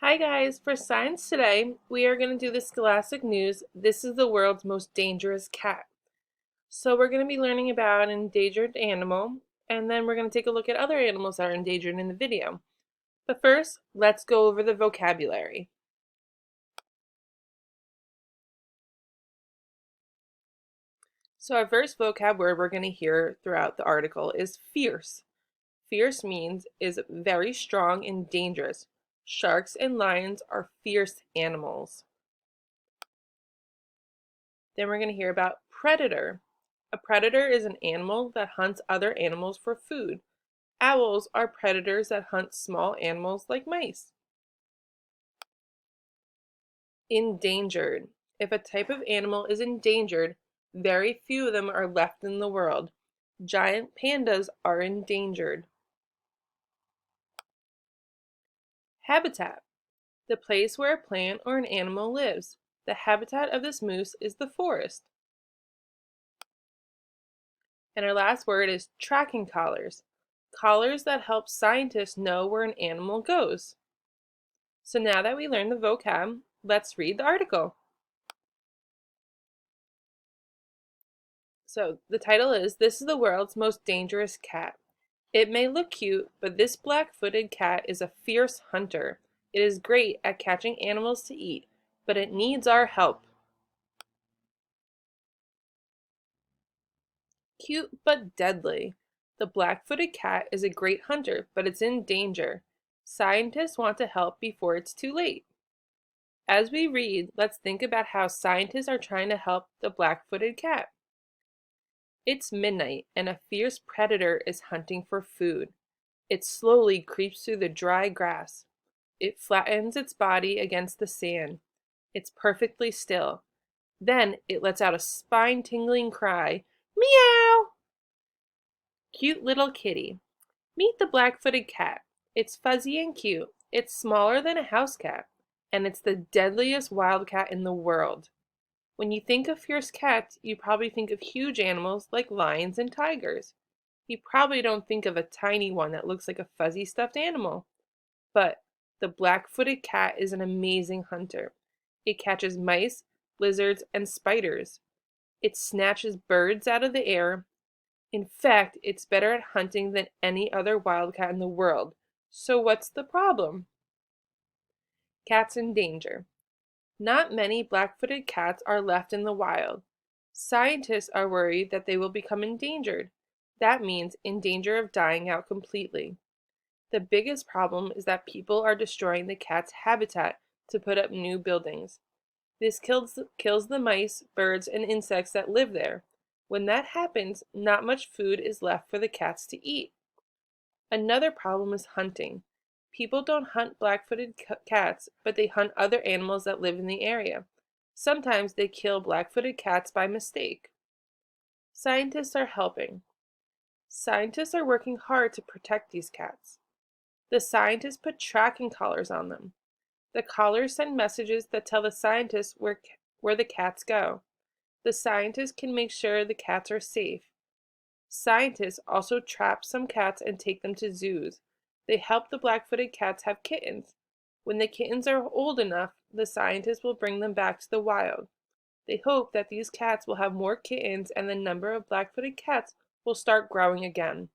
Hi guys, for science today, we are going to do the scholastic news. This is the world's most dangerous cat. So we're going to be learning about an endangered animal, and then we're going to take a look at other animals that are endangered in the video. But first, let's go over the vocabulary. So our first vocab word we're going to hear throughout the article is fierce. Fierce means is very strong and dangerous. Sharks and lions are fierce animals. Then we're going to hear about predator. A predator is an animal that hunts other animals for food. Owls are predators that hunt small animals like mice. Endangered. If a type of animal is endangered, very few of them are left in the world. Giant pandas are endangered. Habitat. The place where a plant or an animal lives. The habitat of this moose is the forest. And our last word is tracking collars. Collars that help scientists know where an animal goes. So now that we learned the vocab, let's read the article. So the title is, This is the World's Most Dangerous Cat. It may look cute, but this black-footed cat is a fierce hunter. It is great at catching animals to eat, but it needs our help. Cute but deadly. The black-footed cat is a great hunter, but it's in danger. Scientists want to help before it's too late. As we read, let's think about how scientists are trying to help the black-footed cat. It's midnight, and a fierce predator is hunting for food. It slowly creeps through the dry grass. It flattens its body against the sand. It's perfectly still. Then it lets out a spine-tingling cry, meow! Cute little kitty. Meet the black-footed cat. It's fuzzy and cute. It's smaller than a house cat, and it's the deadliest wildcat in the world. When you think of fierce cats, you probably think of huge animals like lions and tigers. You probably don't think of a tiny one that looks like a fuzzy stuffed animal. But the black-footed cat is an amazing hunter. It catches mice, lizards, and spiders. It snatches birds out of the air. In fact, it's better at hunting than any other wildcat in the world. So what's the problem? Cats in danger. Not many black-footed cats are left in the wild. Scientists are worried that they will become endangered. That means in danger of dying out completely. The biggest problem is that people are destroying the cat's habitat to put up new buildings. This kills the mice, birds, and insects that live there. When that happens, not much food is left for the cats to eat. Another problem is hunting. People don't hunt black-footed cats, but they hunt other animals that live in the area. Sometimes they kill black-footed cats by mistake. Scientists are helping. Scientists are working hard to protect these cats. The scientists put tracking collars on them. The collars send messages that tell the scientists where the cats go. The scientists can make sure the cats are safe. Scientists also trap some cats and take them to zoos. They help the black-footed cats have kittens. When the kittens are old enough, the scientists will bring them back to the wild. They hope that these cats will have more kittens and the number of black-footed cats will start growing again.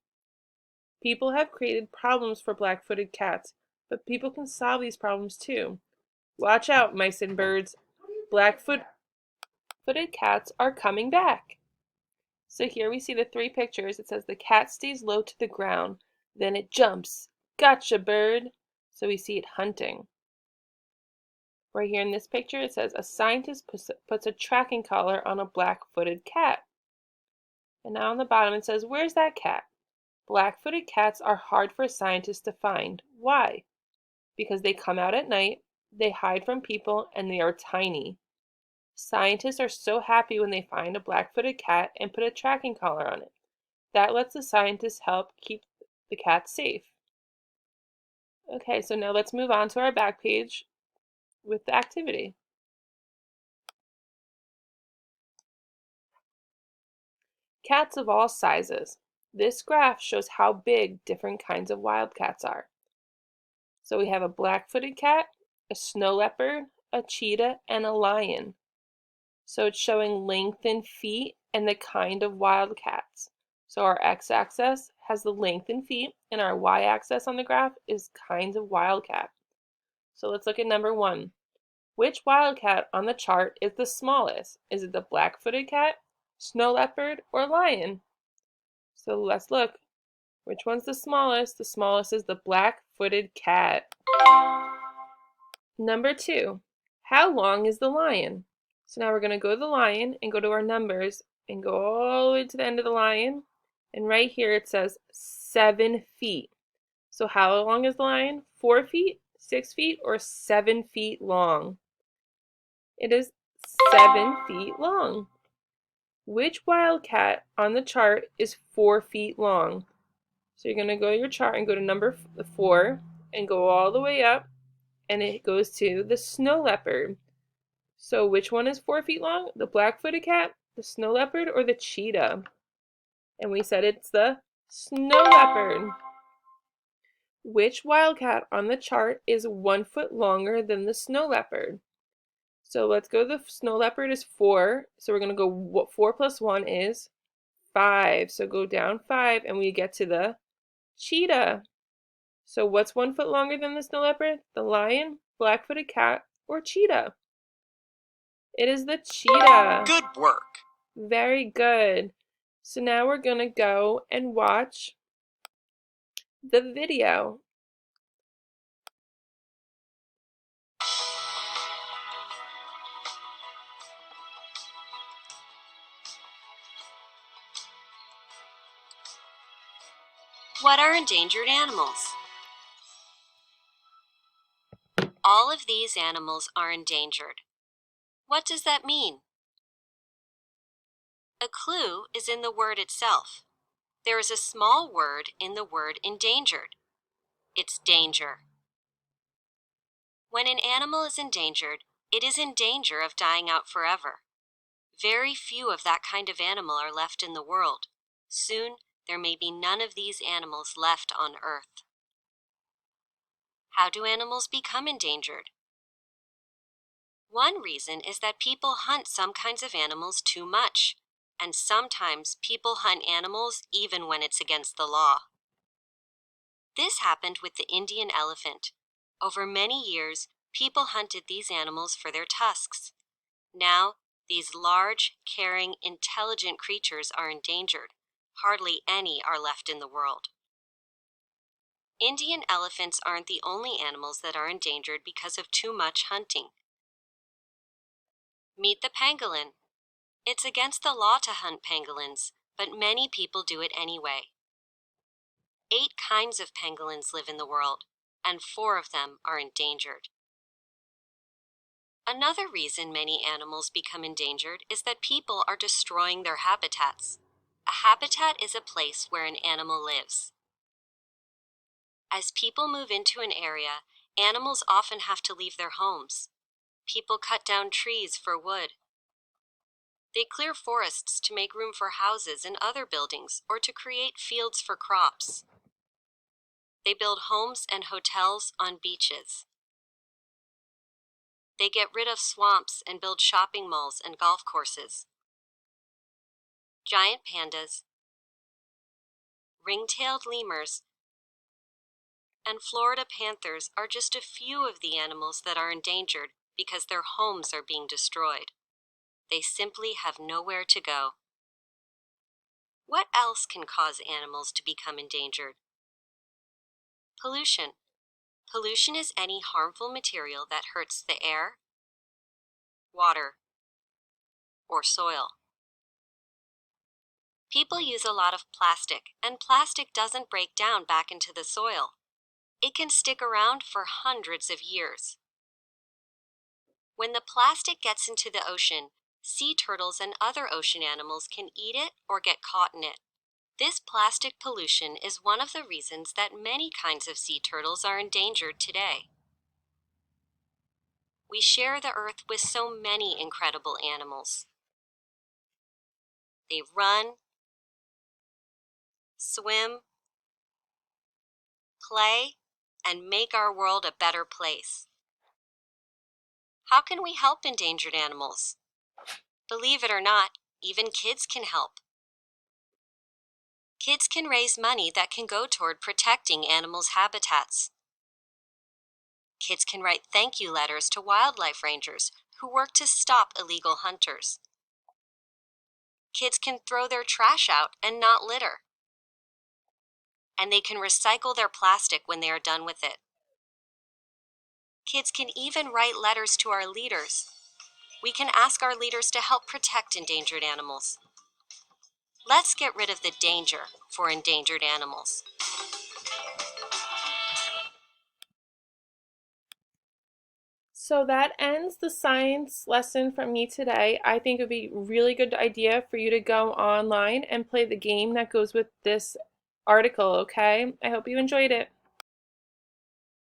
People have created problems for black-footed cats, but people can solve these problems too. Watch out, mice and birds. Black-footed cats are coming back. So here we see the three pictures. It says the cat stays low to the ground, then it jumps. Gotcha, bird. So we see it hunting. Right here in this picture, it says a scientist puts a tracking collar on a black-footed cat. And now on the bottom it says, where's that cat? Black-footed cats are hard for scientists to find. Why? Because they come out at night, they hide from people, and they are tiny. Scientists are so happy when they find a black-footed cat and put a tracking collar on it. That lets the scientists help keep the cat safe. Okay, so now let's move on to our back page with the activity. Cats of all sizes. This graph shows how big different kinds of wild cats are. So we have a black-footed cat, a snow leopard, a cheetah, and a lion. So it's showing length in feet and the kind of wildcats. So our x-axis has the length in feet, and our y-axis on the graph is kinds of wildcat. So let's look at number 1. Which wildcat on the chart is the smallest? Is it the black-footed cat, snow leopard, or lion? So let's look. Which one's the smallest? The smallest is the black-footed cat. Number 2. How long is the lion? So now we're going to go to the lion and go to our numbers and go all the way to the end of the lion. And right here it says 7 feet. So how long is the lion? 4 feet, 6 feet, or 7 feet long? It is 7 feet long. Which wildcat on the chart is 4 feet long? So you're going to go to your chart and go to number 4 and go all the way up, and it goes to the snow leopard. So which one is 4 feet long? The black-footed cat, the snow leopard, or the cheetah? And we said it's the snow leopard. Which wildcat on the chart is 1 foot longer than the snow leopard? So let's go, the snow leopard is 4. So we're going to go 4 plus 1 is 5. So go down 5 and we get to the cheetah. So what's 1 foot longer than the snow leopard? The lion, black-footed cat, or cheetah? It is the cheetah. Good work. Very good. So now we're going to go and watch the video. What are endangered animals? All of these animals are endangered. What does that mean? A clue is in the word itself. There is a small word in the word endangered. It's danger. When an animal is endangered, it is in danger of dying out forever. Very few of that kind of animal are left in the world. Soon, there may be none of these animals left on Earth. How do animals become endangered? One reason is that people hunt some kinds of animals too much, and sometimes people hunt animals even when it's against the law. This happened with the Indian elephant. Over many years, people hunted these animals for their tusks. Now, these large, caring, intelligent creatures are endangered. Hardly any are left in the world. Indian elephants aren't the only animals that are endangered because of too much hunting. Meet the pangolin. It's against the law to hunt pangolins, but many people do it anyway. 8 kinds of pangolins live in the world, and 4 of them are endangered. Another reason many animals become endangered is that people are destroying their habitats. A habitat is a place where an animal lives. As people move into an area, animals often have to leave their homes. People cut down trees for wood. They clear forests to make room for houses and other buildings or to create fields for crops. They build homes and hotels on beaches. They get rid of swamps and build shopping malls and golf courses. Giant pandas, ring-tailed lemurs, and Florida panthers are just a few of the animals that are endangered because their homes are being destroyed. They simply have nowhere to go. What else can cause animals to become endangered? Pollution. Pollution is any harmful material that hurts the air, water, or soil. People use a lot of plastic, and plastic doesn't break down back into the soil. It can stick around for hundreds of years. When the plastic gets into the ocean, sea turtles and other ocean animals can eat it or get caught in it. This plastic pollution is one of the reasons that many kinds of sea turtles are endangered today. We share the earth with so many incredible animals. They run, swim, play, and make our world a better place. How can we help endangered animals? Believe it or not, even kids can help. Kids can raise money that can go toward protecting animals' habitats. Kids can write thank you letters to wildlife rangers who work to stop illegal hunters. Kids can throw their trash out and not litter. And they can recycle their plastic when they are done with it. Kids can even write letters to our leaders. We can ask our leaders to help protect endangered animals. Let's get rid of the danger for endangered animals. So that ends the science lesson from me today. I think it would be a really good idea for you to go online and play the game that goes with this article, okay? I hope you enjoyed it.